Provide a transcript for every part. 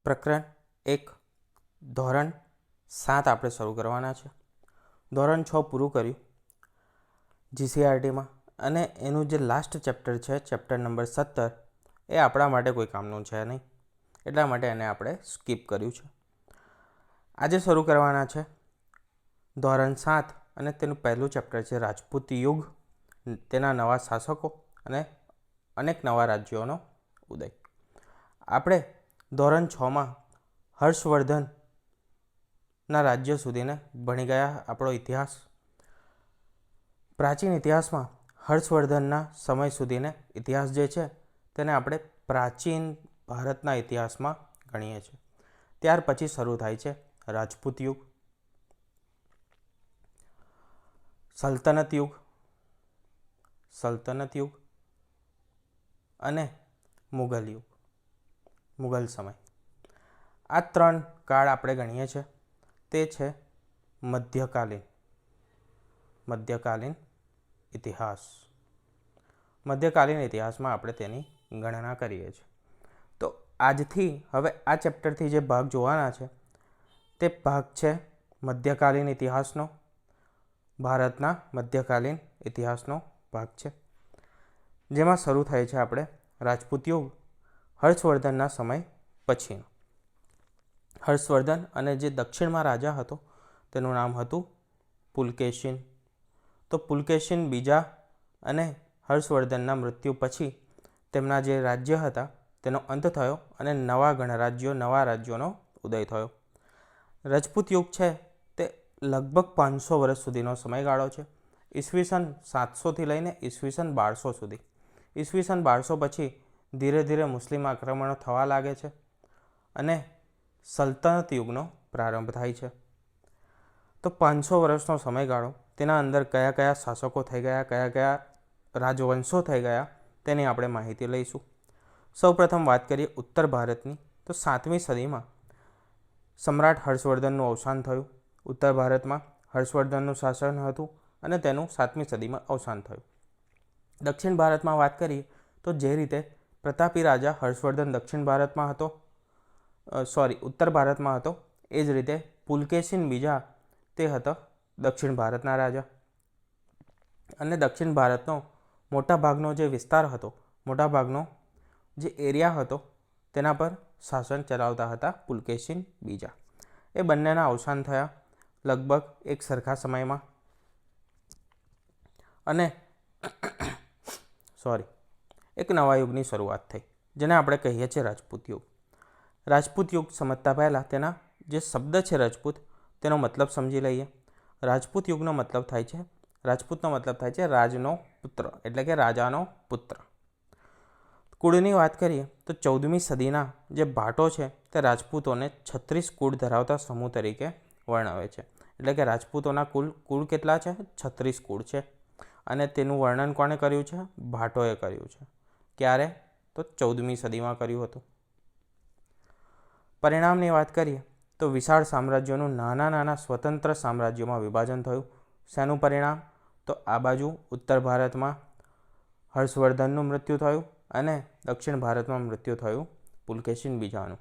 પ્રકરણ 1 ધોરણ 7 આપણે શરૂ કરવાના છે. ધોરણ 6 પૂરું કર્યું જીસીઆરટીમાં, અને એનું જે લાસ્ટ ચેપ્ટર છે, ચેપ્ટર નંબર 17, એ આપણા માટે કોઈ કામનું છે નહીં, એટલા માટે એને આપણે સ્કીપ કર્યું છે. આજે શરૂ કરવાના છે ધોરણ 7, અને તેનું પહેલું ચેપ્ટર છે રાજપૂત યુગ, તેના નવા શાસકો અને અનેક નવા રાજ્યોનો ઉદય. આપણે ધોરણ 6માં હર્ષવર્ધનના રાજ્ય સુધીને ભણી ગયા. આપણો ઇતિહાસ, પ્રાચીન ઇતિહાસમાં હર્ષવર્ધનના સમય સુધીને ઇતિહાસ જે છે તેને આપણે પ્રાચીન ભારતના ઇતિહાસમાં ગણીએ છીએ. ત્યાર પછી શરૂ થાય છે રાજપૂત યુગ, સલ્તનત યુગ અને મુઘલ યુગ, મુઘલ સમય. આ 3 કાળ આપણે ગણીએ છીએ. તે છે મધ્યકાલીન ઇતિહાસ. મધ્યકાલીન ઇતિહાસમાં આપણે તેની ગણના કરીએ છીએ. તો આજથી હવે આ ચેપ્ટરથી જે ભાગ જોવાના છે તે ભાગ છે મધ્યકાલીન ઇતિહાસનો, ભારતના મધ્યકાલીન ઇતિહાસનો ભાગ છે, જેમાં શરૂ થાય છે આપણે રાજપૂત યુગ, હર્ષવર્ધનના સમય પછીનો. હર્ષવર્ધન અને જે દક્ષિણમાં રાજા હતો તેનું નામ હતું પુલકેશિન. તો પુલકેશિન બીજા અને હર્ષવર્ધનના મૃત્યુ પછી તેમના જે રાજ્ય હતા તેનો અંત થયો અને નવા રાજ્યોનો ઉદય થયો. રાજપૂત યુગ છે તે લગભગ 500 વર્ષ સુધીનો સમયગાળો છે. ઈસવીસન 700થી લઈને ઈસવીસન 1200 સુધી. ઈસવીસન 1200 પછી ધીરે ધીરે મુસ્લિમ આક્રમણો થવા લાગે છે અને સલ્તનત યુગનો પ્રારંભ થાય છે. તો 500 વર્ષનો સમયગાળો, તેના અંદર કયા કયા શાસકો થઈ ગયા, કયા કયા રાજવંશો થઈ ગયા, તેની આપણે માહિતી લઈશું. સૌપ્રથમ વાત કરીએ ઉત્તર ભારતની. તો 7મી સદીમાં સમ્રાટ હર્ષવર્ધનનું અવસાન થયું. ઉત્તર ભારતમાં હર્ષવર્ધનનું શાસન હતું અને તેનું 7મી સદીમાં અવસાન થયું. દક્ષિણ ભારતમાં વાત કરીએ તો જે રીતે પ્રતાપી રાજા હર્ષવર્ધન ઉત્તર ભારતમાં હતો, એ જ રીતે પુલકેશિન બીજા તે હતો દક્ષિણ ભારતના રાજા. અને દક્ષિણ ભારતનો મોટાભાગનો જે વિસ્તાર હતો, મોટાભાગનો જે એરિયા હતો, તેના પર શાસન ચલાવતા હતા પુલકેશિન બીજા. એ બંનેના અવસાન થયા લગભગ એક સરખા સમયમાં, અને એક નવા યુગની શરૂઆત થઈ, જેને આપણે કહીએ છીએ રાજપૂત યુગ. રાજપૂત યુગ સમજતા પહેલાં તેના જે શબ્દ છે રાજપૂત, તેનો મતલબ સમજી લઈએ. રાજપૂતનો મતલબ થાય છે રાજનો પુત્ર, એટલે કે રાજાનો પુત્ર. કુળની વાત કરીએ તો 14મી સદીના જે ભાટો છે તે રાજપૂતોને 36 કુળ ધરાવતા સમૂહ તરીકે વર્ણવે છે. એટલે કે રાજપૂતોના કુળ કેટલા છે? 36 કુળ છે. અને તેનું વર્ણન કોણે કર્યું છે? ભાટોએ કર્યું છે. ક્યારે? તો 14મી સદીમાં કર્યું હતું. પરિણામની વાત કરીએ તો વિશાળ સામ્રાજ્યોનું નાના નાના સ્વતંત્ર સામ્રાજ્યોમાં વિભાજન થયું. શેનું પરિણામ? તો આ બાજુ ઉત્તર ભારતમાં હર્ષવર્ધનનું મૃત્યુ થયું અને દક્ષિણ ભારતમાં મૃત્યુ થયું પુલકેશિન બીજાનું.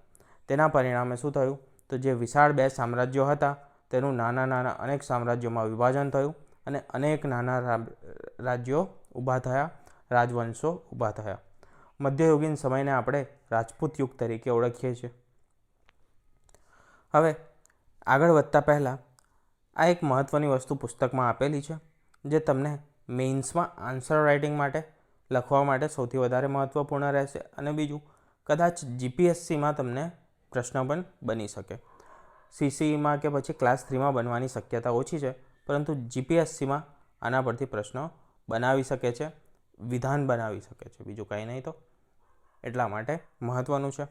તેના પરિણામે શું થયું? તો જે વિશાળ 2 સામ્રાજ્યો હતા તેનું નાના નાના અનેક સામ્રાજ્યોમાં વિભાજન થયું અને અનેક નાના રાજ્યો ઊભા થયા, રાજવંશો ઊભા થયા. મધ્યયુગીન સમયને આપણે રાજપૂત યુગ તરીકે ઓળખીએ છીએ. હવે આગળ વધતા પહેલાં આ એક મહત્ત્વની વસ્તુ પુસ્તકમાં આપેલી છે, જે તમને મેઇન્સમાં આન્સર રાઇટિંગ માટે, લખવા માટે સૌથી વધારે મહત્ત્વપૂર્ણ રહેશે. અને બીજું, કદાચ જીપીએસસીમાં તમને પ્રશ્ન પણ બની શકે. સીસીઈમાં કે પછી ક્લાસ 3માં બનવાની શક્યતા ઓછી છે, પરંતુ જીપીએસસીમાં આના પરથી પ્રશ્નો બનાવી શકે છે, વિધાન બનાવી શકે છે, બીજું કંઈ નહીં. તો એટલા માટે મહત્ત્વનું છે.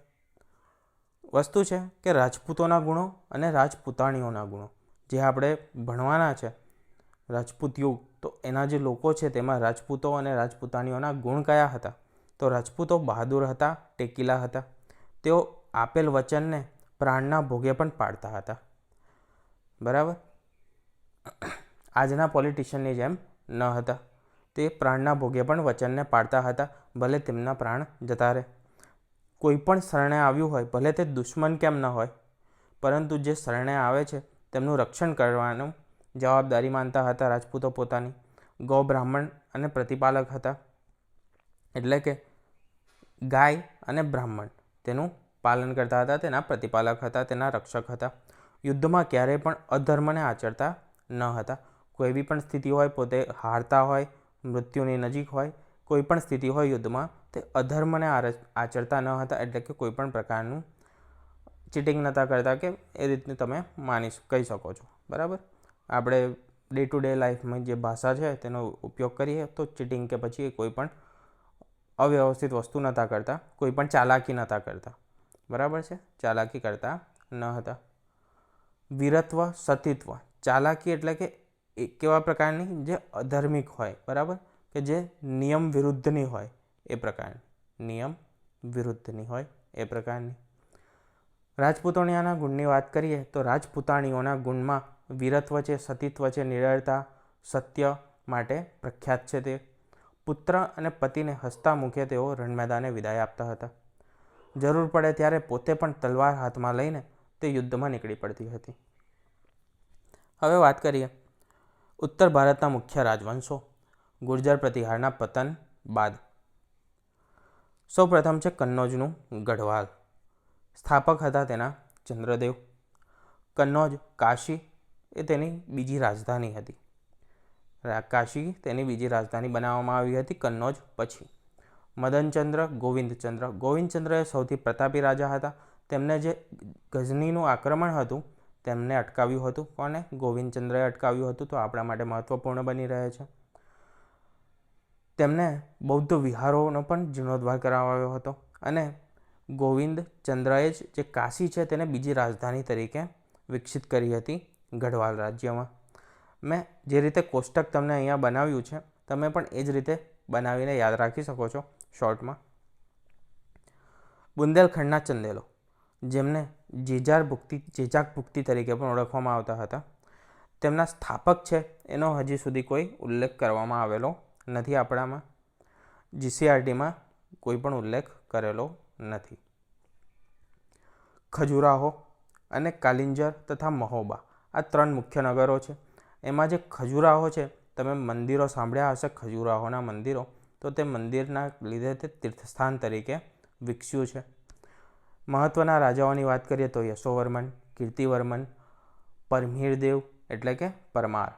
વસ્તુ છે કે રાજપૂતોના ગુણો અને રાજપૂતાણીઓના ગુણો જે આપણે ભણવાના છે. રાજપૂત યુગ, તો એના જે લોકો છે તેમાં રાજપૂતો અને રાજપૂતાણીઓના ગુણ કયા હતા? તો રાજપૂતો બહાદુર હતા, ટેકીલા હતા. તેઓ આપેલ વચનને પ્રાણના ભોગે પણ પાડતા હતા. બરાબર? આજના પોલિટિશિયનની જેમ ન હતા. તે પ્રાણના ભોગે પણ વચનને પાડતા હતા, ભલે તેમના પ્રાણ જતા રહે. કોઈ પણ શરણે આવ્યું હોય, ભલે તે દુશ્મન કેમ ન હોય, પરંતુ જે શરણે આવે છે તેમનું રક્ષણ કરવાનું જવાબદારી માનતા હતા રાજપૂતો પોતાની. ગૌ બ્રાહ્મણ અને પ્રતિપાલક હતા, એટલે કે ગાય અને બ્રાહ્મણ તેનું પાલન કરતા હતા, તેના પ્રતિપાલક હતા, તેના રક્ષક હતા. યુદ્ધમાં ક્યારેય પણ અધર્મને આચરતા ન હતા. કોઈ બી પણ સ્થિતિ હોય, પોતે હારતા હોય, મૃત્યુની નજીક હોય, કોઈ પણ સ્થિતિ હોય યુદ્ધમાં, તે અધર્મને આચરતા ન હતા, એટલે કે કોઈ પણ પ્રકારનું ચીટિંગ નહોતા કરતા, કે એ રીતનું તમે કહી શકો છો. બરાબર. આપણે ડે ટુ ડે લાઈફમાં જે ભાષા છે તેનો ઉપયોગ કરીએ તો ચીટિંગ કે પછી કોઈ પણ અવ્યવસ્થિત વસ્તુ નહોતા કરતા, કોઈ પણ ચાલાકી નહોતા કરતા. બરાબર છે, ચાલાકી કરતા ન હતા. વીરત્વ, સતીત્વ. ચાલાકી એટલે કે કેવા પ્રકારની? જે અધાર્મિક હોય, બરાબર, કે જે નિયમ વિરુદ્ધની હોય એ પ્રકારની. નિયમ વિરુદ્ધની હોય એ પ્રકારની. રાજપૂતાણીઓના ગુણની વાત કરીએ તો રાજપૂતાણીઓના ગુણમાં વીરત્વ છે, સતીત્વ છે, નિડરતા, સત્ય માટે પ્રખ્યાત છે. તે પુત્ર અને પતિને હસતા મુખે તેઓ રણમેદાને વિદાય આપતા હતા. જરૂર પડે ત્યારે પોતે પણ તલવાર હાથમાં લઈને તે યુદ્ધમાં નીકળી પડતી હતી. હવે વાત કરીએ ઉત્તર ભારતના મુખ્ય રાજવંશો ગુર્જર પ્રતિહારના પતન બાદ. સૌપ્રથમ છે કન્નૌજનું ગઢવાલ. સ્થાપક હતા તેના ચંદ્રદેવ. કન્નૌજ, કાશી એ તેની બીજી રાજધાની હતી. કાશી તેની બીજી રાજધાની બનાવવામાં આવી હતી કન્નૌજ પછી. મદનચંદ્ર, ગોવિંદચંદ્ર. ગોવિંદચંદ્ર એ સૌથી પ્રતાપી રાજા હતા. તેમને જે ગઝનીનું આક્રમણ હતું તેમને અટકાવ્યું હતું. કોને? ગોવિંદચંદ્રએ અટકાવ્યું હતું. તો આપણા માટે મહત્વપૂર્ણ બની રહે છે. તેમને બૌદ્ધ વિહારોનો પણ જીર્ણોદ્ધાર કરાવ્યો હતો. અને ગોવિંદચંદ્રએ જ જે કાશી છે તેને બીજી રાજધાની તરીકે વિકસિત કરી હતી ગઢવાલ રાજ્યમાં. મેં જે રીતે કોષ્ટક તમને અહીંયા બનાવ્યું છે, તમે પણ એ જ રીતે બનાવીને યાદ રાખી શકો છો શોર્ટમાં. બુંદેલખંડના ચંદેલો, જેમને જેજાક ભુક્તિ તરીકે પણ ઓળખવામાં આવતા હતા, તેમના સ્થાપક છે એનો હજી સુધી કોઈ ઉલ્લેખ કરવામાં આવેલો નથી. આપણામાં જીસીઆરટીમાં કોઈ પણ ઉલ્લેખ કરેલો નથી. ખજુરાહો અને કાલિંજર તથા મહોબા આ 3 મુખ્ય નગરો છે. એમાં જે ખજુરાહો છે, તમે મંદિરો સાંભળ્યા હશે, ખજુરાહોના મંદિરો, તો તે મંદિરના લીધે તે તીર્થસ્થાન તરીકે વિકસ્યું છે. મહત્ત્વના રાજાઓની વાત કરીએ તો યશોવર્મન, કીર્તિવર્મન, પરમીરદેવ એટલે કે પરમાર.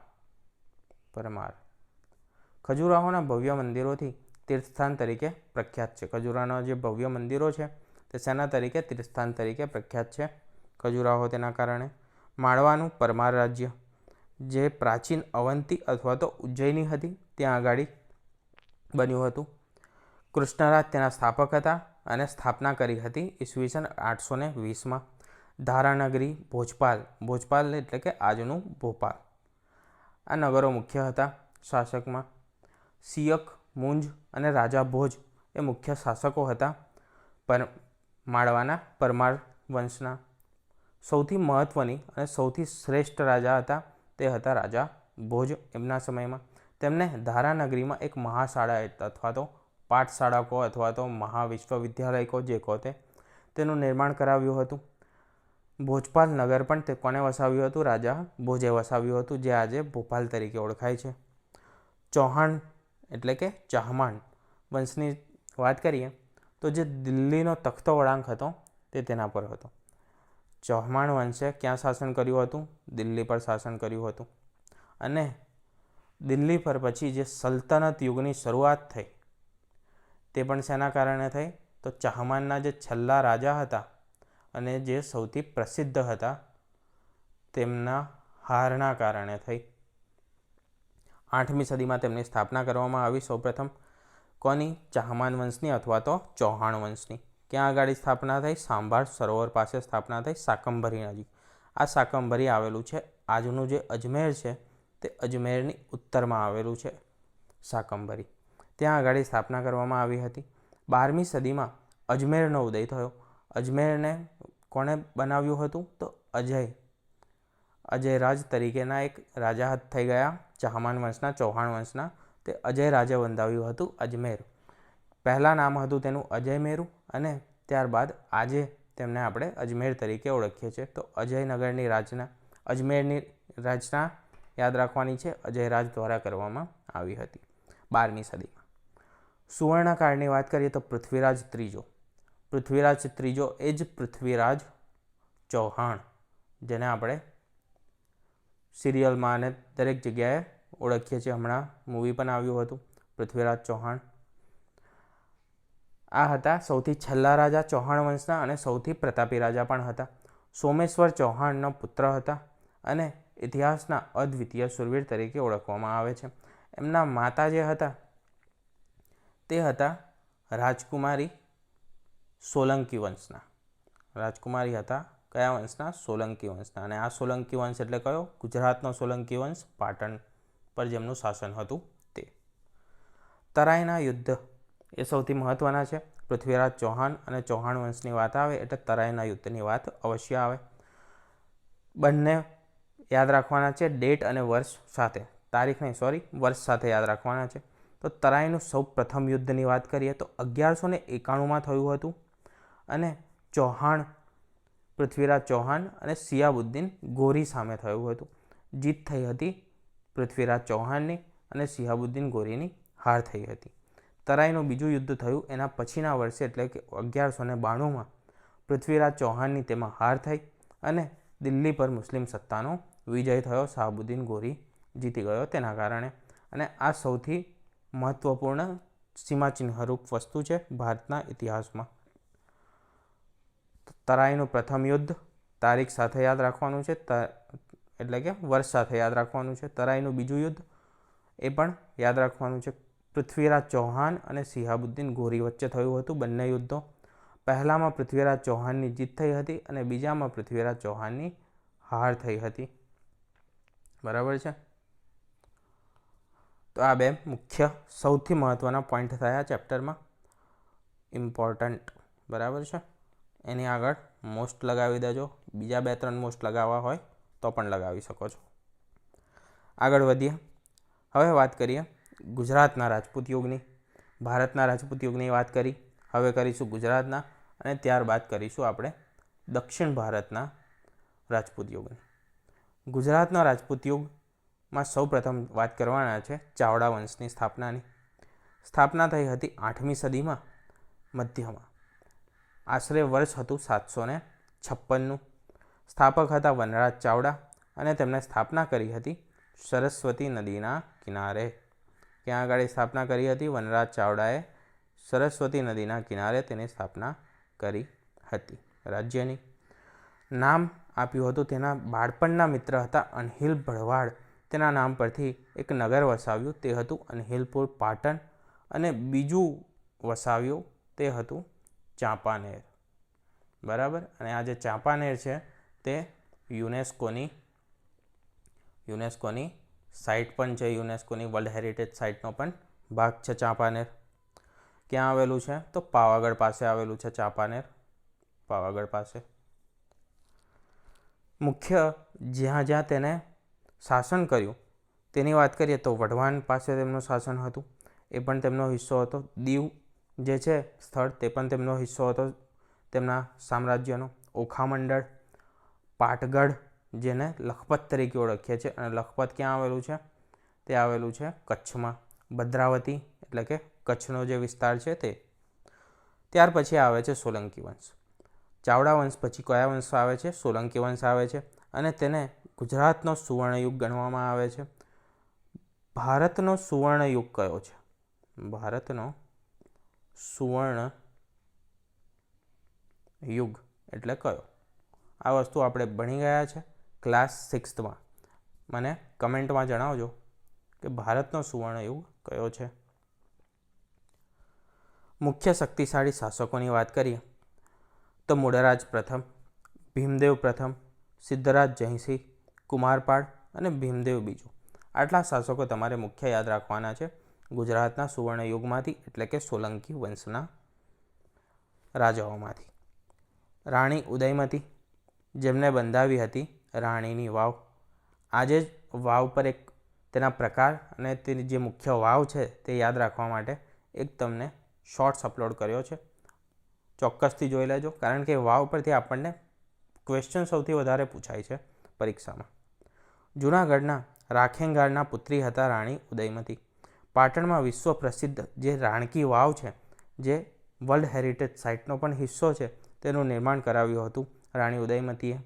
ખજુરાહોના ભવ્ય મંદિરોથી તીર્થસ્થાન તરીકે પ્રખ્યાત છે. ખજુરાહોના જે ભવ્ય મંદિરો છે તે શેના તરીકે? તીર્થસ્થાન તરીકે પ્રખ્યાત છે ખજુરાહો. તેના કારણે માળવાનું પરમાર રાજ્ય, જે પ્રાચીન અવંતી અથવા તો ઉજ્જૈની હતી, ત્યાં આગળ બન્યું હતું. કૃષ્ણરાજ તેના સ્થાપક હતા અને સ્થાપના કરી હતી ઈસવીસન 820માં. ધારાનગરી, ભોજપાલ એટલે કે આજનું ભોપાલ. આ નગરો મુખ્ય હતા શાસકમાં. સિયક, મુંજ અને રાજા ભોજ એ મુખ્ય શાસકો હતા માળવાના પરમાર વંશના. સૌથી મહત્ત્વની અને સૌથી શ્રેષ્ઠ રાજા હતા તે હતા રાજા ભોજ. એમના સમયમાં તેમને ધારાનગરીમાં એક મહાશાળા અથવા તો પાઠશાળા કહો અથવા તો મહાવિશ્વવિદ્યાલય કહો, જે કહો તેનું નિર્માણ કરાવ્યું હતું. ભોજપાલ નગર પણ તે કોને વસાવ્યું હતું? રાજા ભોજે વસાવ્યું હતું, જે આજે ભોપાલ તરીકે ઓળખાય છે. ચૌહાણ એટલે કે ચાહમાન વંશની વાત કરીએ તો જે દિલ્હીનો તખ્તો વળાંક હતો તે તેના પર હતો. ચૌહાણ વંશે ક્યાં શાસન કર્યું હતું? દિલ્હી પર શાસન કર્યું હતું. અને દિલ્હી પર પછી જે સલ્તનત યુગની શરૂઆત થઈ તે પણ શેના કારણે થઈ? તો ચાહમાનના જે છેલ્લા રાજા હતા અને જે સૌથી પ્રસિદ્ધ હતા તેમના હારના કારણે થઈ. 8મી સદીમાં તેમની સ્થાપના કરવામાં આવી. સૌપ્રથમ કોની? ચાહમાન વંશની અથવા તો ચૌહાણ વંશની. ક્યાં આગળ સ્થાપના થઈ? સાંભાર સરોવર પાસે સ્થાપના થઈ, શાકંભરી નજીક. આ શાકંભરી આવેલું છે, આજનું જે અજમેર છે તે અજમેરની ઉત્તરમાં આવેલું છે શાકંભરી. ત્યાં આગળ સ્થાપના કરવામાં આવી હતી. 12મી સદીમાં અજમેરનો ઉદય થયો. અજમેરને કોણે બનાવ્યું હતું? તો અજયરાજ તરીકેના એક રાજા થઈ ગયા ચાહમાન વંશના, ચૌહાણ વંશના. તે અજય રાજે બંધાવ્યું હતું અજમેર. પહેલાં નામ હતું તેનું અજયમેરું અને ત્યારબાદ આજે તેમને આપણે અજમેર તરીકે ઓળખીએ છીએ. તો અજમેરની રચના યાદ રાખવાની છે. અજયરાજ દ્વારા કરવામાં આવી હતી 12મી સદીમાં. સુવર્ણકાળની વાત કરીએ તો પૃથ્વીરાજ ત્રીજો એ જ પૃથ્વીરાજ ચૌહાણ, જેને આપણે સિરિયલમાં અને દરેક જગ્યાએ ઓળખીએ છીએ. હમણાં મૂવી પણ આવ્યું હતું પૃથ્વીરાજ ચૌહાણ. આ હતા સૌથી છેલ્લા રાજા ચૌહાણ વંશના અને સૌથી પ્રતાપી રાજા પણ હતા. સોમેશ્વર ચૌહાણનો પુત્ર હતા અને ઇતિહાસના અદ્વિતીય શૂરવીર તરીકે ઓળખવામાં આવે છે. એમના માતા જે હતા તે હતા રાજકુમારી સોલંકી વંશના. રાજકુમારી હતા કયા વંશના? સોલંકી વંશના. અને આ સોલંકી વંશ એટલે કયો? ગુજરાતનો સોલંકી વંશ, પાટણ પર જેમનું શાસન હતું તે. તરાઈના યુદ્ધ એ સૌથી મહત્ત્વના છે. પૃથ્વીરાજ ચૌહાણ અને ચૌહાણ વંશની વાત આવે એટલે તરાઈના યુદ્ધની વાત અવશ્ય આવે. બંને યાદ રાખવાના છે ડેટ અને વર્ષ સાથે, તારીખ નહીં વર્ષ સાથે યાદ રાખવાના છે. તો તરાઈનું સૌ પ્રથમ યુદ્ધની વાત કરીએ તો 1191માં થયું હતું અને પૃથ્વીરાજ ચૌહાણ અને સિયાબુદ્દીન ગોરી સામે થયું હતું. જીત થઈ હતી પૃથ્વીરાજ ચૌહાણની અને સિયાબુદ્દીન ગોરીની હાર થઈ હતી. તરાઈનું બીજું યુદ્ધ થયું એના પછીના વર્ષે એટલે કે 1192માં પૃથ્વીરાજ ચૌહાણની તેમાં હાર થઈ અને દિલ્હી પર મુસ્લિમ સત્તાનો વિજય થયો. શાહબુદ્દીન ગોરી જીતી ગયો તેના કારણે. અને આ સૌથી મહત્ત્વપૂર્ણ સીમાચિહ્નરૂપ વસ્તુ છે ભારતના ઇતિહાસમાં. તરાઈનું પ્રથમ યુદ્ધ તારીખ સાથે યાદ રાખવાનું છે, એટલે કે વર્ષ સાથે યાદ રાખવાનું છે. તરાઈનું બીજું યુદ્ધ એ પણ યાદ રાખવાનું છે. પૃથ્વીરાજ ચૌહાણ અને સિહાબુદ્દીન ગોરી વચ્ચે થયું હતું બંને યુદ્ધો. પહેલામાં પૃથ્વીરાજ ચૌહાણની જીત થઈ હતી અને બીજામાં પૃથ્વીરાજ ચૌહાણની હાર થઈ હતી. બરાબર છે. તો આ બે મુખ્ય સૌથી મહત્ત્વના પોઈન્ટ થયા ચેપ્ટરમાં, ઇમ્પોર્ટન્ટ. બરાબર છે. એની આગળ મોસ્ટ લગાવી દેજો. બીજા 2-3 મોસ્ટ લગાવવા હોય તો પણ લગાવી શકો છો. આગળ વધીએ. હવે વાત કરીએ ગુજરાતના રાજપૂત યુગની. ભારતના રાજપૂત યુગની વાત કરી, હવે કરીશું ગુજરાતના અને ત્યારબાદ કરીશું આપણે દક્ષિણ ભારતના રાજપૂત યુગની. ગુજરાતના રાજપૂત યુગમાં સૌપ્રથમ વાત કરવાના છે ચાવડા વંશની સ્થાપનાની. સ્થાપના થઈ હતી 8મી સદીમાં મધ્યમાં. આશરે વર્ષ હતું 756નું. સ્થાપક હતા વનરાજ ચાવડા અને તેમણે સ્થાપના કરી હતી સરસ્વતી નદીના કિનારે. ક્યાં આગળ સ્થાપના કરી હતી? વનરાજ ચાવડાએ સરસ્વતી નદીના કિનારે તેની સ્થાપના કરી હતી રાજ્યની. નામ આપ્યું હતું તેના બાળપણના મિત્ર હતા અનહિલ ભરવાડ. તેના નામ પરથી એક નગર વસાવ્યું, તે હતું અનહિલપુર પાટણ, અને બીજું વસાવ્યું તે હતું ચાંપાનેર. બરાબર. અને આ જે ચાંપાનેર છે તે યુનેસ્કોની સાઇટ પણ છે. યુનેસ્કોની વર્લ્ડ હેરિટેજ સાઇટનો પણ ભાગ છે ચાંપાનેર. ક્યાં આવેલું છે? તો પાવાગઢ પાસે આવેલું છે ચાંપાનેર. પાવાગઢ પાસે. મુખ્ય જ્યાં જ્યાં તેને શાસન કર્યું તેની વાત કરીએ તો વઢવાણ પાસે તેમનું શાસન હતું, એ પણ તેમનો હિસ્સો હતો. દીવ જે છે સ્થળ તે પણ તેમનો હિસ્સો હતો તેમના સામ્રાજ્યનો. ઓખામંડળ, પાટગઢ જેને લખપત તરીકે ઓળખીએ છીએ, અને લખપત ક્યાં આવેલું છે? તે આવેલું છે કચ્છમાં. ભદ્રાવતી એટલે કે કચ્છનો જે વિસ્તાર છે તે. ત્યાર પછી આવે છે સોલંકી વંશ. ચાવડા વંશ પછી કયા વંશ આવે છે? સોલંકી વંશ આવે છે અને તેને ગુજરાતનો સુવર્ણયુગ ગણવામાં આવે છે. ભારતનો સુવર્ણયુગ કયો છે? ભારતનો સુવર્ણ યુગ એટલે કયો? આ વસ્તુ આપણે ભણી ગયા છે ક્લાસ 6માં. મને કમેન્ટમાં જણાવજો કે ભારતનો સુવર્ણયુગ કયો છે. મુખ્ય શક્તિશાળી શાસકોની વાત કરીએ તો મૂળરાજ પ્રથમ, ભીમદેવ પ્રથમ, સિદ્ધરાજ જયસિંહ, કુમારપાળ અને ભીમદેવ બીજું. આટલા શાસકો તમારે મુખ્ય યાદ રાખવાના છે ગુજરાતના સુવર્ણયુગમાંથી, એટલે કે સોલંકી વંશના રાજાઓમાંથી. રાણી ઉદયમતી, જેમને બંધાવી હતી રાણીની વાવ. આજે જ વાવ પર એક તેના પ્રકાર અને તેની જે મુખ્ય વાવ છે તે યાદ રાખવા માટે એક તમને શોર્ટ્સ અપલોડ કર્યો છે. ચોક્કસથી જોઈ લેજો, કારણ કે વાવ પરથી આપણને ક્વેશ્ચન સૌથી વધારે પૂછાય છે પરીક્ષામાં. જૂનાગઢના રાખેંગાળના પુત્રી હતા રાણી ઉદયમતી. પાટણમાં વિશ્વ પ્રસિદ્ધ જે રાણકી વાવ છે, જે વર્લ્ડ હેરિટેજ સાઇટનો પણ હિસ્સો છે, તેનું નિર્માણ કરાવ્યું હતું રાણી ઉદયમતીએ.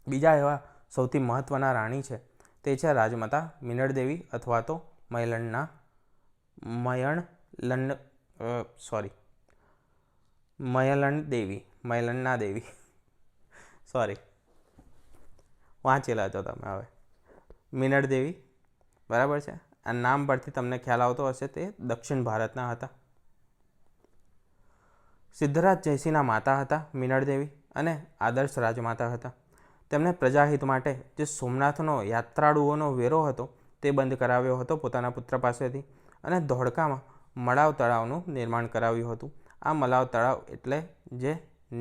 બીજા એવા સૌથી મહત્ત્વના રાણી છે તે છે રાજમાતા મિનળદેવી અથવા તો મયલણના દેવી સોરી, વાંચેલા છો તમે હવે. મિનળદેવી, બરાબર છે. આ નામ પરથી તમને ખ્યાલ આવતો હશે, તે દક્ષિણ ભારતના હતા. સિદ્ધરાજ જયસિંહના માતા હતા મિનળદેવી અને આદર્શ રાજમાતા હતા. તેમણે પ્રજાહિત માટે જે સોમનાથનો યાત્રાળુઓનો વેરો હતો તે બંધ કરાવ્યો હતો પોતાના પુત્ર પાસેથી, અને ધોળકામાં મલાવ તળાવનું નિર્માણ કરાવ્યું હતું. આ મલાવ તળાવ એટલે જે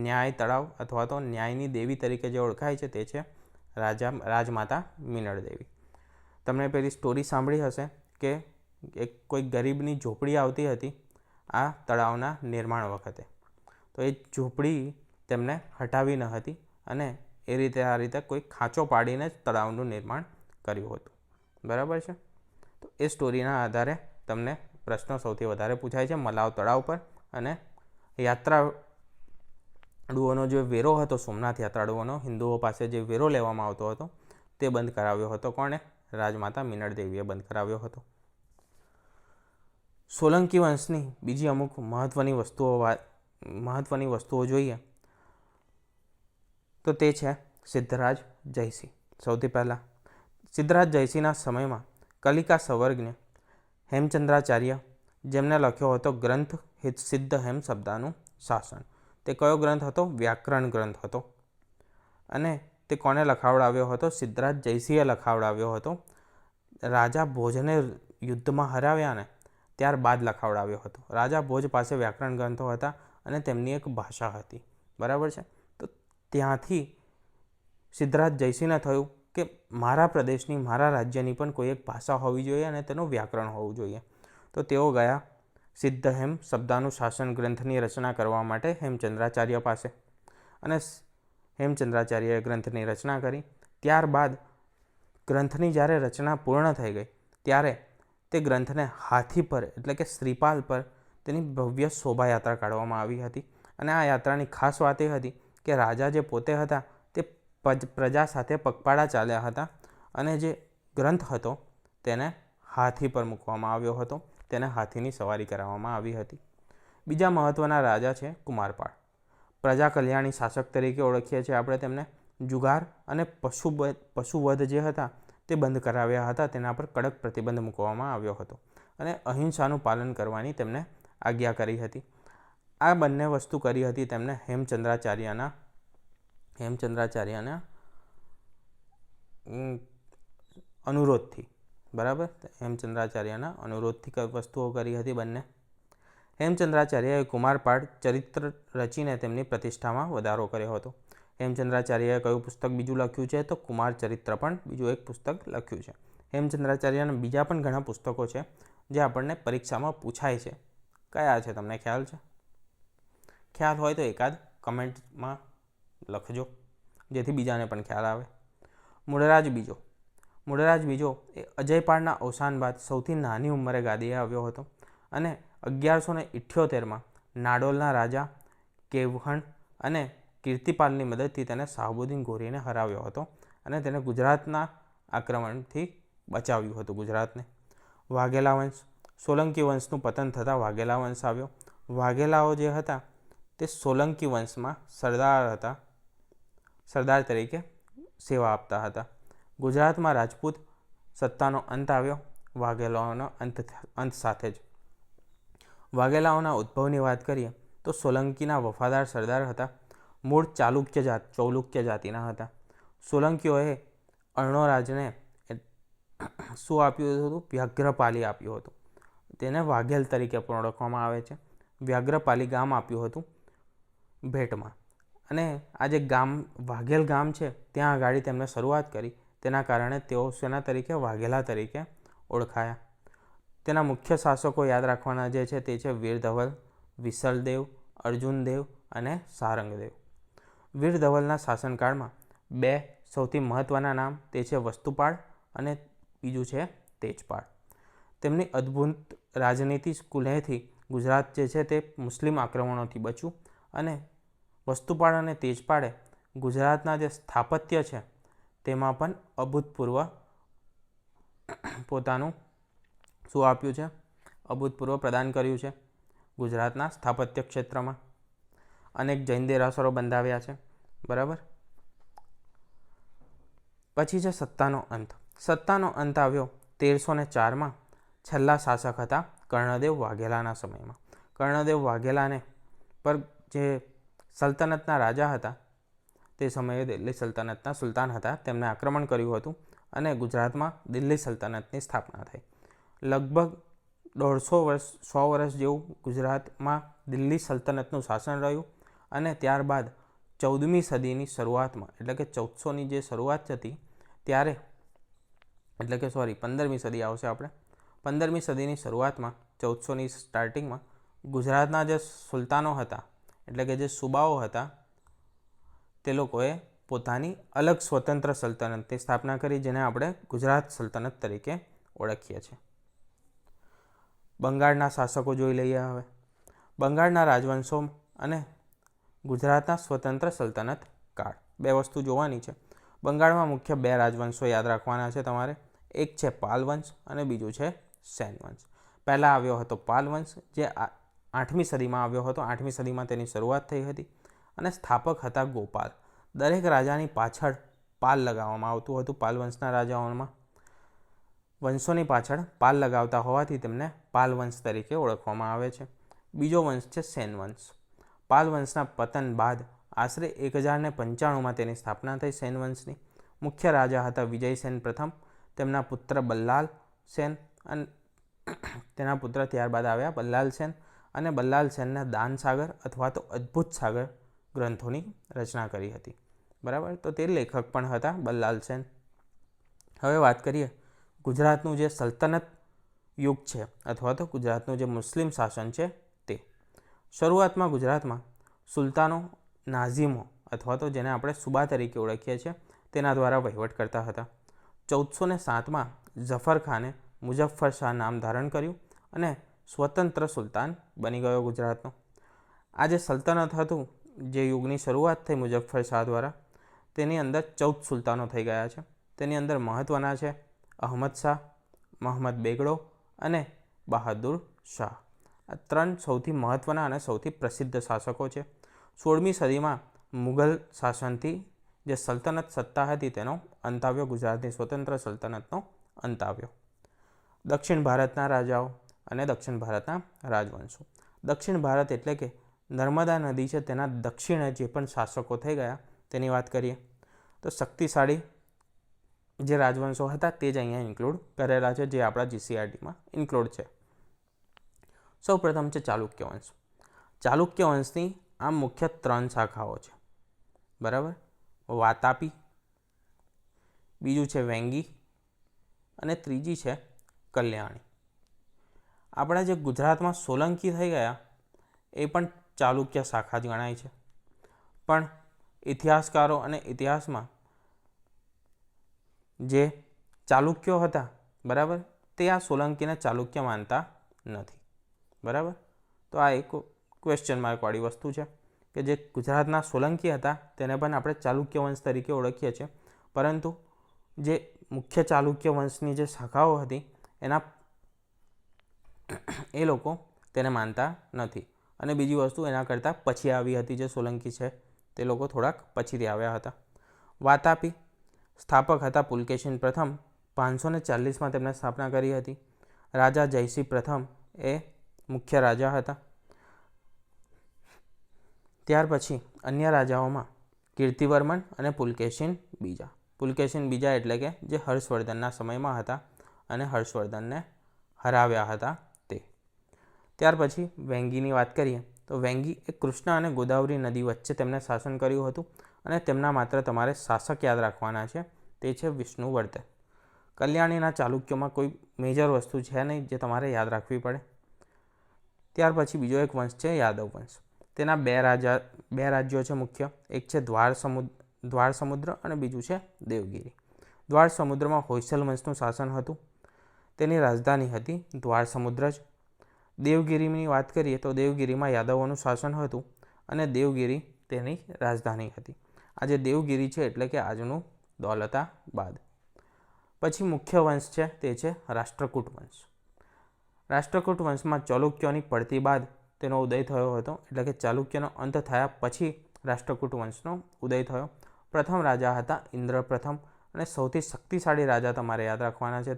ન્યાય તળાવ અથવા તો ન્યાયની દેવી તરીકે જે ઓળખાય છે તે છે રાજમાતા મિનળદેવી. તમને પેલી સ્ટોરી સાંભળી હશે કે એક કોઈ ગરીબની ઝૂંપડી આવતી હતી આ તળાવના નિર્માણ વખતે, તો એ ઝૂંપડી તેમને હટાવી ન હતી અને આ રીતે કોઈ ખાંચો પાડીને જ તળાવનું નિર્માણ કર્યું હતું. બરાબર છે. તો એ સ્ટોરીના આધારે તમને પ્રશ્નો સૌથી વધારે પૂછાય છે મલાવ તળાવ પર. અને યાત્રાળુઓનો જે વેરો હતો, સોમનાથ યાત્રાળુઓનો હિન્દુઓ પાસે જે વેરો લેવામાં આવતો હતો તે બંધ કરાવ્યો હતો. કોણે? રાજમાતા મિનળદેવીએ બંધ કરાવ્યો હતો. સોલંકી વંશની બીજી અમુક મહત્ત્વની વસ્તુઓ જોઈએ તો તે છે સિદ્ધરાજ જયસિંહ. સૌથી પહેલાં સિદ્ધરાજ જયસિંહના સમયમાં કલિકા સંવર્ગને હેમચંદ્રાચાર્ય, જેમને લખ્યો હતો ગ્રંથ સિદ્ધ હેમ શબ્દાનું શાસન. તે કયો ગ્રંથ હતો? વ્યાકરણ ગ્રંથ હતો. અને તે કોને લખાવડાવ્યો હતો? સિદ્ધરાજ જયસિંહે લખાવડાવ્યો હતો. રાજા ભોજને યુદ્ધમાં હરાવ્યા ને ત્યારબાદ લખાવડાવ્યો હતો. રાજા ભોજ પાસે વ્યાકરણ ગ્રંથો હતા અને તેમની એક ભાષા હતી. બરાબર છે. તો ત્યાંથી સિદ્ધરાજ જયસિંહને થયું કે મારા પ્રદેશની, મારા રાજ્યની પણ કોઈ એક ભાષા હોવી જોઈએ અને તેનું વ્યાકરણ હોવું જોઈએ. તો તેઓ ગયા સિદ્ધ હેમ શબ્દાનું શાસન ગ્રંથની રચના કરવા માટે હેમચંદ્રાચાર્ય પાસે, અને હેમચંદ્રાચાર્યએ ગ્રંથની રચના કરી. ત્યારબાદ ગ્રંથની જ્યારે રચના પૂર્ણ થઈ ગઈ ત્યારે તે ગ્રંથને હાથી પર એટલે કે શ્રીપાલ પર તેની ભવ્ય શોભાયાત્રા કાઢવામાં આવી હતી. અને આ યાત્રાની ખાસ વાત એ હતી કે રાજા જે પોતે હતા તે પ્રજા સાથે પગપાળા ચાલ્યા હતા અને જે ગ્રંથ હતો તેને હાથી પર મૂકવામાં આવ્યો હતો. તેને હાથીની સવારી કરાવવામાં આવી હતી. બીજા મહત્ત્વના રાજા છે કુમારપાળ. પ્રજા કલ્યાણી શાસક તરીકે ઓળખીએ છીએ આપણે તેમને. જુગાર અને પશુવધ જે હતા તે બંધ કરાવ્યા હતા. તેના પર કડક પ્રતિબંધ મૂકવામાં આવ્યો હતો અને અહિંસાનું પાલન કરવાની તેમને આજ્ઞા કરી હતી. આ બંને વસ્તુ કરી હતી તેમને હેમચંદ્રાચાર્યના અનુરોધથી. બરાબર. હેમચંદ્રાચાર્યના અનુરોધથી વસ્તુઓ કરી હતી બંને. હેમચંદ્રાચાર્યએ કુમારપાળ ચરિત્ર રચીને તેમની પ્રતિષ્ઠામાં વધારો કર્યો હતો. હેમચંદ્રાચાર્યએ કયું પુસ્તક બીજું લખ્યું છે? તો કુમાર ચરિત્ર પણ બીજું એક પુસ્તક લખ્યું છે. હેમચંદ્રાચાર્યના બીજા પણ ઘણા પુસ્તકો છે જે આપણને પરીક્ષામાં પૂછાય છે. કયા છે તમને ખ્યાલ છે? ખ્યાલ હોય તો એકાદ કમેન્ટમાં લખજો જેથી બીજાને પણ ખ્યાલ આવે. મૂળરાજ બીજો એ અજયપાળના અવસાન બાદ સૌથી નાની ઉંમરે ગાદીએ આવ્યો હતો અને 1178માં નાડોલના રાજા કેવહણ અને કીર્તિપાલની મદદથી તેને શાહબુદ્દીન ગોરીને હરાવ્યો હતો અને તેને ગુજરાતના આક્રમણથી બચાવ્યું હતું. ગુજરાતને. વાઘેલા વંશ. સોલંકી વંશનું પતન થતાં વાઘેલા વંશ આવ્યો. વાઘેલાઓ જે હતા તે સોલંકી વંશમાં સરદાર તરીકે સેવા આપતા હતા. ગુજરાતમાં રાજપૂત સત્તાનો અંત આવ્યો વાઘેલાઓના અંત સાથે જ. વાઘેલાઓના ઉદ્ભવની વાત કરીએ તો સોલંકીના વફાદાર સરદાર હતા. મૂળ ચૌલુક્ય જાતિના હતા. સોલંકીઓએ અર્ણોરાજને શું આપ્યું હતું? વ્યાઘ્રપાલી આપ્યું હતું. તેને વાઘેલ તરીકે પણ ઓળખવામાં આવે છે. વ્યાઘ્રપાલી ગામ આપ્યું હતું ભેટમાં. અને આ જે વાઘેલ ગામ છે ત્યાં આગળ તેમણે શરૂઆત કરી. તેના કારણે તેઓ સેના તરીકે વાઘેલા તરીકે ઓળખાયા. તેના મુખ્ય શાસકો યાદ રાખવાના જે છે તે છે વીર ધવલ, વિસલદેવ, અર્જુનદેવ અને સારંગદેવ. વીર ધવલના શાસનકાળમાં બે સૌથી મહત્ત્વના નામ તે છે વસ્તુપાળ અને બીજું છે તેજપાળ. તેમની અદ્ભુત રાજનીતિ કુલ્હેથી ગુજરાત જે છે તે મુસ્લિમ આક્રમણોથી બચ્યું અને વસ્તુપાળ અને તેજપાળે ગુજરાતના જે સ્થાપત્ય છે તેમાં પણ અભૂતપૂર્વ પોતાનું શું આપ્યું છે, અભૂતપૂર્વ પ્રદાન કર્યું છે ગુજરાતના સ્થાપત્ય ક્ષેત્રમાં. અનેક જૈન દેરાસરો બંધાવ્યા છે. બરાબર. પછી છે સત્તાનો અંત. સત્તાનો અંત આવ્યો 1304માં. છેલ્લા શાસક હતા કર્ણદેવ વાઘેલાના સમયમાં. કર્ણદેવ વાઘેલાને પર જે સલ્તનતના રાજા હતા તે સમયે દિલ્હી સલ્તનતના સુલતાન હતા, તેમને આક્રમણ કર્યું હતું અને ગુજરાતમાં દિલ્હી સલ્તનતની સ્થાપના થઈ. લગભગ 100 વર્ષ જેવું ગુજરાતમાં દિલ્હી સલ્તનતનું શાસન રહ્યું અને ત્યારબાદ 14મી સદીની શરૂઆતમાં, એટલે કે 1400ની જે શરૂઆત હતી ત્યારે, એટલે કે 15મી સદી આવશે આપણે, 15મી સદીની શરૂઆતમાં 1400ની સ્ટાર્ટિંગમાં ગુજરાતના જે સુલતાનો હતા, એટલે કે જે સુબાઓ હતા, તે લોકોએ પોતાની અલગ સ્વતંત્ર સલ્તનતની સ્થાપના કરી, જેને આપણે ગુજરાત સલ્તનત તરીકે ઓળખીએ છીએ. બંગાળના શાસકો જોઈ લઈએ હવે. બંગાળના રાજવંશો અને ગુજરાતના સ્વતંત્ર સલ્તનત કાળ. બે વસ્તુ જોવાની છે. બંગાળમાં મુખ્ય બે રાજવંશો યાદ રાખવાના છે તમારે. એક છે પાલ વંશ અને બીજું છે સેન વંશ. પહેલાં આવ્યો હતો પાલ વંશ, જે 8મી સદીમાં આવ્યો હતો. 8મી સદીમાં તેની શરૂઆત થઈ હતી અને સ્થાપક હતા ગોપાલ. દરેક રાજાની પાછળ પાલ લગાવવામાં આવતું હતું. પાલ વંશના રાજાઓમાં વંશોની પાછળ પાલ લગાવતા હોવાથી તેમને પાલ વંશ તરીકે ઓળખવામાં આવે છે. બીજો વંશ છે સેન વંશ. પાલ વંશના પતન બાદ આશરે 1095માં તેની સ્થાપના થઈ સેન વંશની. મુખ્ય રાજા હતા વિજયસેન પ્રથમ. તેમના પુત્ર બલ્લાલ સેન અને તેના પુત્ર ત્યારબાદ આવ્યા બલ્લાલ સેન, અને બલ્લાલ સેનને દાનસાગર અથવા તો અદ્ભુત સાગર ગ્રંથોની રચના કરી હતી. બરાબર. તો તે લેખક પણ હતા બલ્લાલ સેન. હવે વાત કરીએ ગુજરાતનું જે સલ્તનત યુગ છે અથવા તો ગુજરાતનું જે મુસ્લિમ શાસન છે તે. શરૂઆતમાં ગુજરાતમાં સુલતાનો, નાઝીમો અથવા તો જેને આપણે સુબા તરીકે ઓળખીએ છીએ તેના દ્વારા વહીવટ કરતા હતા. 1407માં ઝફર ખાને મુઝફ્ફર શાહ નામ ધારણ કર્યું અને સ્વતંત્ર સુલતાન બની ગયો ગુજરાતનો. આ જે સલ્તનત હતું, જે યુગની શરૂઆત થઈ મુઝફ્ફર શાહ દ્વારા, તેની અંદર 14 સુલતાનો થઈ ગયા છે. તેની અંદર મહત્ત્વના છે અહમદ શાહ, મહમ્મદ બેગડો અને બહાદુર શાહ. આ 3 સૌથી મહત્ત્વના અને સૌથી પ્રસિદ્ધ શાસકો છે. 16મી સદીમાં મુઘલ શાસનથી જે સલ્તનત સત્તા હતી તેનો અંત આવ્યો. ગુજરાતની સ્વતંત્ર સલ્તનતનો અંત આવ્યો. દક્ષિણ ભારતના રાજાઓ અને દક્ષિણ ભારતના રાજવંશો. દક્ષિણ ભારત એટલે કે નર્મદા નદી છે તેના દક્ષિણે જે પણ શાસકો થઈ ગયા તેની વાત કરીએ તો શક્તિશાળી જે રાજવંશો હતા તે જ અહીંયા ઇન્ક્લુડ કરેલા છે, જે આપણા જીસીઆરટીમાં ઇન્ક્લુડ છે. સૌ પ્રથમ છે ચાલુક્ય વંશ. ચાલુક્ય વંશની આમ મુખ્ય 3 શાખાઓ છે. બરાબર. વાતાપી, બીજું છે વેંગી અને ત્રીજી છે કલ્યાણી. આપણા જે ગુજરાતમાં સોલંકી થઈ ગયા એ પણ ચાલુક્ય શાખા જ ગણાય છે, પણ ઇતિહાસકારો અને ઇતિહાસમાં જે ચાલુક્યો હતા, બરાબર, તે આ સોલંકીને ચાલુક્ય માનતા નથી. બરાબર. તો આ એક ક્વેશ્ચન માર્કવાળી વસ્તુ છે કે જે ગુજરાતના સોલંકી હતા તેને પણ આપણે ચાલુક્ય વંશ તરીકે ઓળખીએ છીએ, પરંતુ જે મુખ્ય ચાલુક્ય વંશની જે શાખાઓ હતી એના એ લોકો તેને માનતા નથી. અને બીજી વસ્તુ, એના કરતાં પછી આવી હતી જે સોલંકી છે તે લોકો થોડાક પછીથી આવ્યા હતા. વાતાપી સ્થાપક હતા પુલકેશિન પ્રથમ. 540માં તેમણે સ્થાપના કરી હતી. રાજા જયસિંહ પ્રથમ એ મુખ્ય રાજા હતા. ત્યાર પછી અન્ય રાજાઓમાં કીર્તિવર્મન અને પુલકેશિન બીજા. પુલકેશિન બીજા એટલે કે જે હર્ષવર્ધનના સમયમાં હતા અને હર્ષવર્ધનને હરાવ્યા હતા તે. ત્યાર પછી વેંગીની વાત કરીએ તો વેંગી એ કૃષ્ણ અને ગોદાવરી નદી વચ્ચે તેમણે શાસન કર્યું હતું અને તેમના માત્ર તમારે શાસક યાદ રાખવાના છે, તે છે વિષ્ણુવર્ધન. કલ્યાણીના ચાલુક્યોમાં કોઈ મેજર વસ્તુ છે નહીં જે તમારે યાદ રાખવી પડે. ત્યાર પછી બીજો એક વંશ છે યાદવ વંશ. તેના બે રાજ્યો છે મુખ્ય. એક છે દ્વાર સમુદ્ર અને બીજું છે દેવગિરી. દ્વાર સમુદ્રમાં હોયસલ વંશનું શાસન હતું. તેની રાજધાની હતી દ્વાર સમુદ્ર જ. દેવગિરીની વાત કરીએ તો દેવગિરીમાં યાદવોનું શાસન હતું અને દેવગિરી તેની રાજધાની હતી. આજે દેવગિરી છે એટલે કે આજનું દૌલતાબાદ. પછી મુખ્ય વંશ છે તે છે રાષ્ટ્રકૂટ વંશ. રાષ્ટ્રકૂટ વંશમાં ચાલુક્યોની પડતી બાદ તેનો ઉદય થયો હતો, એટલે કે ચાલુક્યનો અંત થયા પછી રાષ્ટ્રકૂટ વંશનો ઉદય થયો. પ્રથમ રાજા હતા ઇન્દ્ર પ્રથમ અને સૌથી શક્તિશાળી રાજા તમારે યાદ રાખવાના છે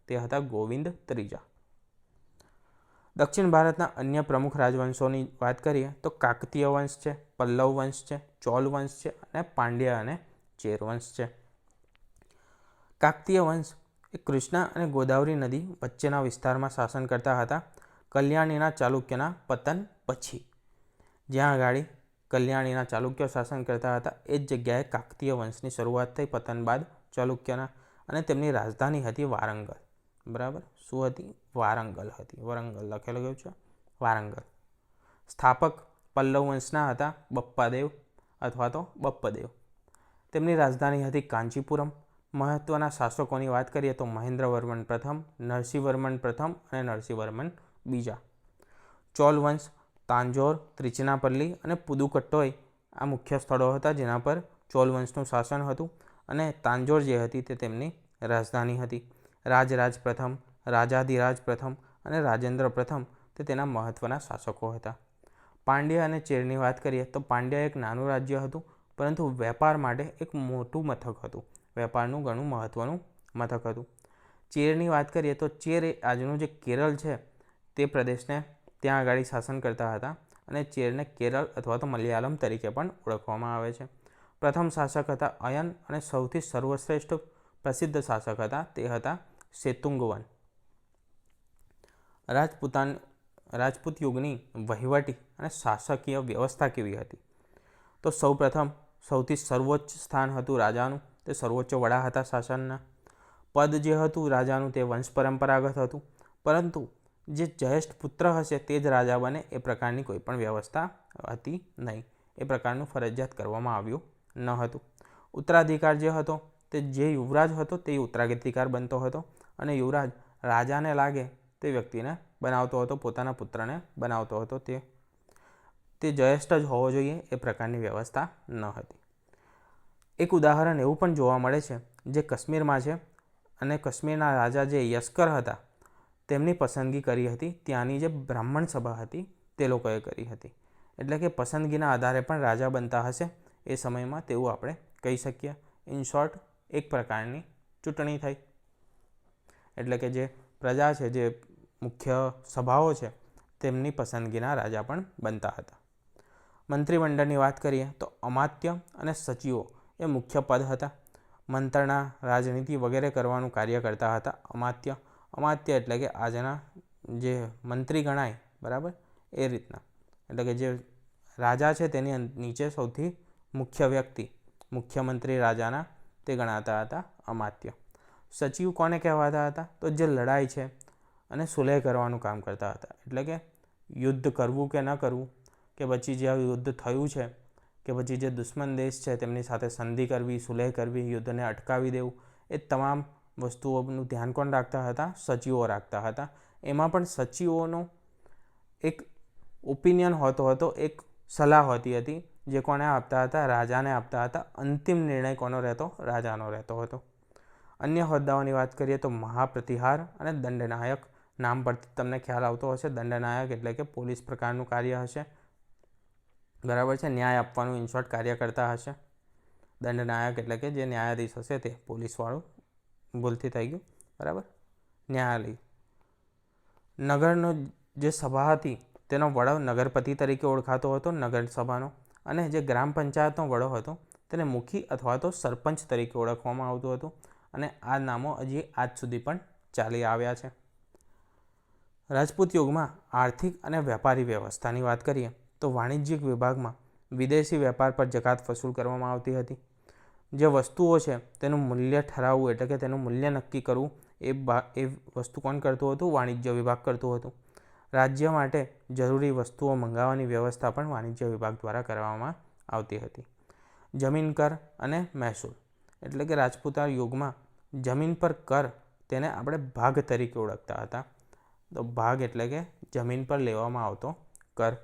તે હતા ગોવિંદ ત્રીજા. દક્ષિણ ભારતના અન્ય પ્રમુખ રાજવંશોની વાત કરીએ તો કાકતીય વંશ છે, પલ્લવ વંશ છે, ચોલ વંશ છે અને પાંડ્ય અને ચેર વંશ છે. કાકતીય વંશ એ કૃષ્ણા અને ગોદાવરી નદી વચ્ચેના વિસ્તારમાં શાસન કરતા હતા કલ્યાણીના ચાલુક્યના પતન પછી. જ્યાં આગળ કલ્યાણીના ચાલુક્યો શાસન કરતા હતા એ જ જગ્યાએ કાકતીય વંશની શરૂઆત થઈ પતન બાદ ચાલુક્યના, અને તેમની રાજધાની હતી વારંગલ. બરાબર, શું હતી? વારંગલ હતી. વરંગલ લખેલું ગયું છે, વારંગલ. સ્થાપક પલ્લવ વંશના હતા બપ્પાદેવ અથવા તો બપ્પદેવ. તેમની રાજધાની હતી કાંચીપુરમ. મહત્ત્વના શાસકોની વાત કરીએ તો મહેન્દ્રવર્મન પ્રથમ, નરસિંહવર્મન પ્રથમ અને નરસિંહવર્મન બીજા. ચોલ વંશ તાંજોર, ત્રિચનાપલ્લી અને પુદુકોટ્ટઈ આ મુખ્ય સ્થળો હતા જેના પર ચોલ વંશનું શાસન હતું, અને તાંજોર જે હતી તે તેમની રાજધાની હતી. રાજરાજ પ્રથમ, રાજાધિરાજ પ્રથમ અને રાજેન્દ્ર પ્રથમ તે તેના મહત્ત્વના શાસકો હતા. પાંડ્ય અને ચેરની વાત કરીએ તો પાંડ્ય એક નાનું રાજ્ય હતું, પરંતુ વેપાર માટે એક મોટું મથક હતું. વેપારનું ઘણું મહત્ત્વનું મથક હતું. ચેરની વાત કરીએ તો ચેર એ આજનું જે કેરળ છે તે પ્રદેશને ત્યાં આગળ શાસન કરતા હતા, અને ચેરને કેરળ અથવા તો મલયાલમ તરીકે પણ ઓળખવામાં આવે છે. પ્રથમ શાસક હતા અયન અને સૌથી સર્વશ્રેષ્ઠ પ્રસિદ્ધ શાસક હતા તે હતા સેતુંગવન. રાજપૂત યુગની વહીવટી અને શાસકીય વ્યવસ્થા કેવી હતી? તો સૌપ્રથમ સૌથી સર્વોચ્ચ સ્થાન હતું રાજાનું, તે સર્વોચ્ચ વડા હતા શાસનના. પદ જે હતું રાજાનું તે વંશ પરંપરાગત હતું, પરંતુ જે જ્યેષ્ઠ પુત્ર હશે તે જ રાજા બને એ પ્રકારની કોઈ પણ વ્યવસ્થા હતી નહીં. એ પ્રકારનું ફરજિયાત કરવામાં આવ્યું ન હતું. ઉત્તરાધિકાર જે હતો તે જે યુવરાજ હતો તે ઉત્તરાધિકાર બનતો હતો, અને યુવરાજ રાજાને લાગે તે વ્યક્તિને બનાવતો હતો, પોતાના પુત્રને બનાવતો હતો. તે જ્યેષ્ઠ જ હોવો જોઈએ એ પ્રકારની વ્યવસ્થા ન હતી. એક ઉદાહરણ એવું પણ જોવા મળે છે જે કાશ્મીરમાં છે, અને કાશ્મીરના રાજા જે યસ્કર હતા તેમની પસંદગી કરી હતી ત્યાંની જે બ્રાહ્મણ સભા હતી તે લોકોએ કરી હતી. એટલે કે પસંદગીના આધારે પણ રાજા બનતા હશે એ સમયમાં તેવું આપણે કહી શકીએ. ઇન શોર્ટ એક પ્રકારની ચૂંટણી થઈ, એટલે કે જે પ્રજા છે, જે મુખ્ય સભાઓ છે તેમની પસંદગીના રાજા પણ બનતા હતા. મંત્રીમંડળની વાત કરીએ તો અમાત્ય અને સચિવો એ મુખ્ય પદ હતા. મંત્રણા, રાજનીતિ વગેરે કરવાનું કાર્ય કરતા હતા અમાત્ય એટલે કે આજના જે મંત્રી ગણાય, બરાબર, એ રીતના. એટલે કે જે રાજા છે તેની નીચે સૌથી મુખ્ય વ્યક્તિ, મુખ્યમંત્રી રાજાના, તે ગણાતા હતા અમાત્ય. સચિવ કોને કહેવાતા હતા? તો જે લડાઈ છે અને સુલેહ કરવાનું કામ કરતા હતા. એટલે કે યુદ્ધ કરવું કે ન કરવું, કે પછી જે યુદ્ધ થયું છે કે પછી જે દુશ્મન દેશ છે તેમની સાથે સંધિ કરવી, સુલેહ કરવી, યુદ્ધને અટકાવી દેવું, એ તમામ વસ્તુઓનું ધ્યાન કોણ રાખતા હતા? સચિવો રાખતા હતા. એમાં પણ સચિવોનો એક ઓપિનિયન હોતો હતો, એક સલાહ હોતી હતી જે કોને આપતા હતા? રાજાને આપતા હતા. અંતિમ નિર્ણય કોનો રહેતો? રાજાનો રહેતો હતો. અન્ય હોદ્દાઓની વાત કરીએ તો મહાપ્રતિહાર અને દંડનાયક. નામ પરથી તમને ખ્યાલ આવતો હશે. દંડનાયક એટલે કે પોલીસ પ્રકારનું કાર્ય હશે, બરાબર છે, ન્યાય આપવાનું ઇન શોર્ટ કાર્ય કરતા હશે. દંડનાયક એટલે કે જે ન્યાયાધીશ હશે તે પોલીસવાળું, ભૂલથી થઈ ગયું, બરાબર, ન્યાયાલય. નગરનો જે સભા હતી તેનો વડો નગરપતિ તરીકે ઓળખાતો હતો, નગરસભાનો. અને જે ગ્રામ પંચાયતનો વડો હતો તેને મુખી અથવા તો સરપંચ તરીકે ઓળખવામાં આવતું હતું, અને આ નામો હજી આજ સુધી પણ ચાલી આવ્યા છે. રાજપૂત યુગમાં આર્થિક અને વેપારી વ્યવસ્થાની વાત કરીએ તો વાણિજ્યિક વિભાગમાં વિદેશી વેપાર પર જકાત વસૂલ કરવામાં આવતી હતી. જે વસ્તુઓ છે તેનું મૂલ્ય ઠરાવવું, એટલે કે તેનું મૂલ્ય નક્કી કરવું, એ વસ્તુ કોણ કરતું હતું? વાણિજ્ય વિભાગ કરતું હતું. રાજ્ય માટે જરૂરી વસ્તુઓ મંગાવવાની વ્યવસ્થા પણ વાણિજ્ય વિભાગ દ્વારા કરવામાં આવતી હતી. જમીન કર અને મહેસૂલ એટલે કે રાજપૂતા યુગમાં જમીન પર કર તેને આપણે ભાગ તરીકે ઓળખતા હતા. તો ભાગ એટલે કે જમીન પર લેવામાં આવતો કર.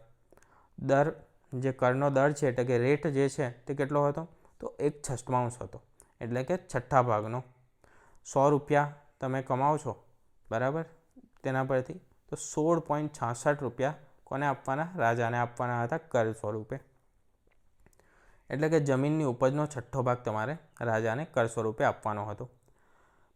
દર, જે કરનો દર છે એટલે કે રેટ જે છે તે કેટલો હતો? તો 1/6 હતો, એટલે કે છઠ્ઠા ભાગનો. 100 રૂપિયા તમે કમાવો છો, બરાબર, તેના પરથી તો 16.66 રૂપિયા કોને આપવાના? રાજાને આપવાના હતા કર સ્વરૂપે. એટલે કે જમીનની ઉપજનો છઠ્ઠો ભાગ તમારે રાજાને કર સ્વરૂપે આપવાનો હતો.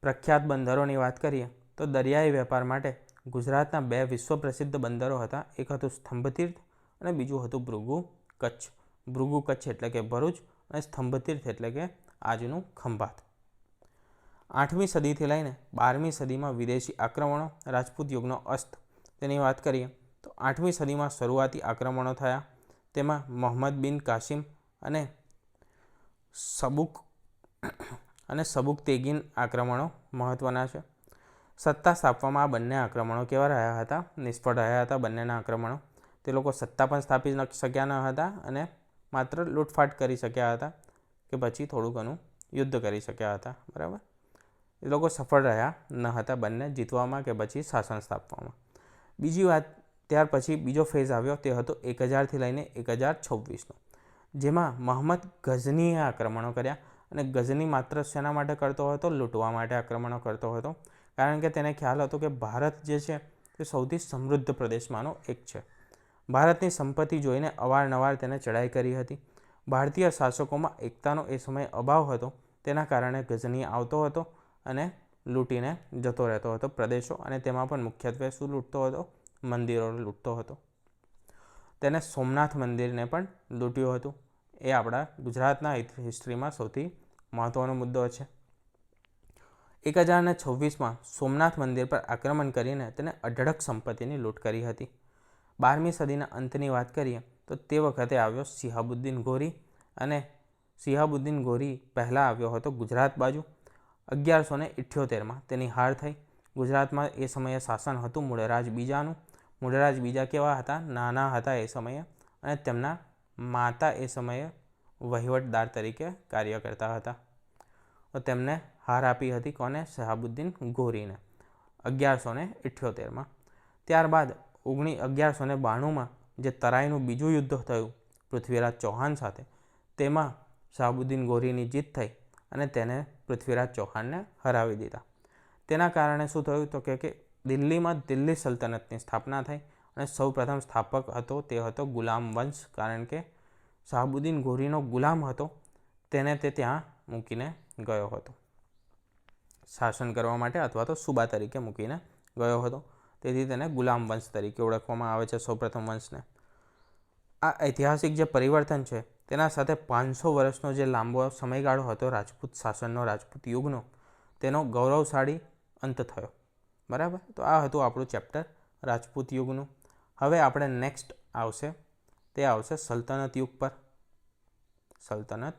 પ્રખ્યાત બંદરોની વાત કરીએ તો દરિયાઈ વેપાર માટે ગુજરાતના 2 વિશ્વ પ્રસિદ્ધ બંદરો હતા. એક હતું સ્તંભતીર્થ અને બીજું હતું ભૃગુ કચ્છ. ભૃગુ કચ્છ એટલે કે ભરૂચ અને સ્તંભતીર્થ એટલે કે આજનું ખંભાત. 8મી સદીથી લઈને 12મી સદીમાં વિદેશી આક્રમણો, રાજપૂત યુગનો અસ્ત, તેની વાત કરીએ તો 8મી સદીમાં શરૂઆતી આક્રમણો થયા. તેમાં મોહમ્મદ બિન કાસિમ અને સબુક તેગીન આક્રમણો મહત્ત્વના છે. સત્તા સ્થાપવામાં આ બંને આક્રમણો કેવા રહ્યા હતા? નિષ્ફળ રહ્યા હતા બંનેના આક્રમણો. તે લોકો સત્તા પણ સ્થાપી શક્યા ન હતા અને માત્ર લૂંટફાટ કરી શક્યા હતા કે પછી થોડું ઘણું યુદ્ધ કરી શક્યા હતા, બરાબર. એ લોકો સફળ રહ્યા ન હતા બંને જીતવામાં કે પછી શાસન સ્થાપવામાં. બીજી વાત, ત્યાર પછી બીજો ફેઝ આવ્યો, તે હતો 1000થી લઈને 1026નો, જેમાં મહમ્મદ ગઝનીએ આક્રમણો કર્યા. અને ગઝની માત્ર શેના માટે કરતો હતો? લૂંટવા માટે આક્રમણો કરતો હતો, કારણ કે તેને ખ્યાલ હતો કે ભારત જે છે તે સૌથી સમૃદ્ધ પ્રદેશમાંનો એક છે. ભારતની સંપત્તિ જોઈને અવારનવાર તેને ચડાઈ કરી હતી. ભારતીય શાસકોમાં એકતાનો એ સમયે અભાવ હતો, તેના કારણે ગઝની આવતો હતો અને લૂંટીને જતો રહેતો હતો પ્રદેશો, અને તેમાં પણ મુખ્યત્વે શું લૂંટતો હતો? મંદિરો લૂંટતો હતો. તેને સોમનાથ મંદિરને પણ લૂંટ્યું હતું. એ આપણા ગુજરાતના હિસ્ટ્રીમાં સૌથી મહત્ત્વનો મુદ્દો છે. 1026માં સોમનાથ મંદિર પર આક્રમણ કરીને તેને અઢળક સંપત્તિની લૂંટ કરી હતી. 12મી સદીના અંતની વાત કરીએ તો તે વખતે આવ્યો શિહાબુદ્દીન ગોરી, અને શિહાબુદ્દીન ગોરી પહેલાં આવ્યો હતો ગુજરાત બાજુ. 1178માં તેની હાર થઈ. ગુજરાતમાં એ સમયે શાસન હતું મૂળરાજ બીજાનું. મૂળરાજ બીજા કેવા હતા? નાના હતા એ સમયે, અને તેમના માતા એ સમયે વહીવટદાર તરીકે કાર્ય કરતા હતા. તો તેમને હાર આપી હતી કોને? શિહાબુદ્દીન ગોરીને 1178માં. ત્યારબાદ 1192માં જે તરાઈનું બીજું યુદ્ધ થયું પૃથ્વીરાજ ચૌહાણ સાથે, તેમાં શિહાબુદ્દીન ગોરીની જીત થઈ અને તેને પૃથ્વીરાજ ચૌહાણને હરાવી દીધા. તેના કારણે શું થયું? તો કે દિલ્હીમાં દિલ્હી સલ્તનતની સ્થાપના થઈ, અને સૌપ્રથમ સ્થાપક હતો તે હતો ગુલામ વંશ, કારણ કે શિહાબુદ્દીન ગોરીનો ગુલામ હતો, તેને તે ત્યાં મૂકીને ગયો હતો શાસન કરવા માટે, અથવા તો સુબા તરીકે મૂકીને ગયો હતો. તેથી તેને ગુલામ વંશ તરીકે ઓળખવામાં આવે છે સૌપ્રથમ વંશને. આ ઐતિહાસિક જે પરિવર્તન છે તેના સાથે 500 વર્ષનો જે લાંબો સમયગાળો હતો રાજપૂત શાસનનો, રાજપૂત યુગનો, તેનો ગૌરવશાળી અંત થયો, બરાબર. તો આ હતું આપણું ચેપ્ટર રાજપૂત યુગનું. હવે આપણે નેક્સ્ટ આવશે તે આવશે સલ્તનત યુગ પર. સલ્તનત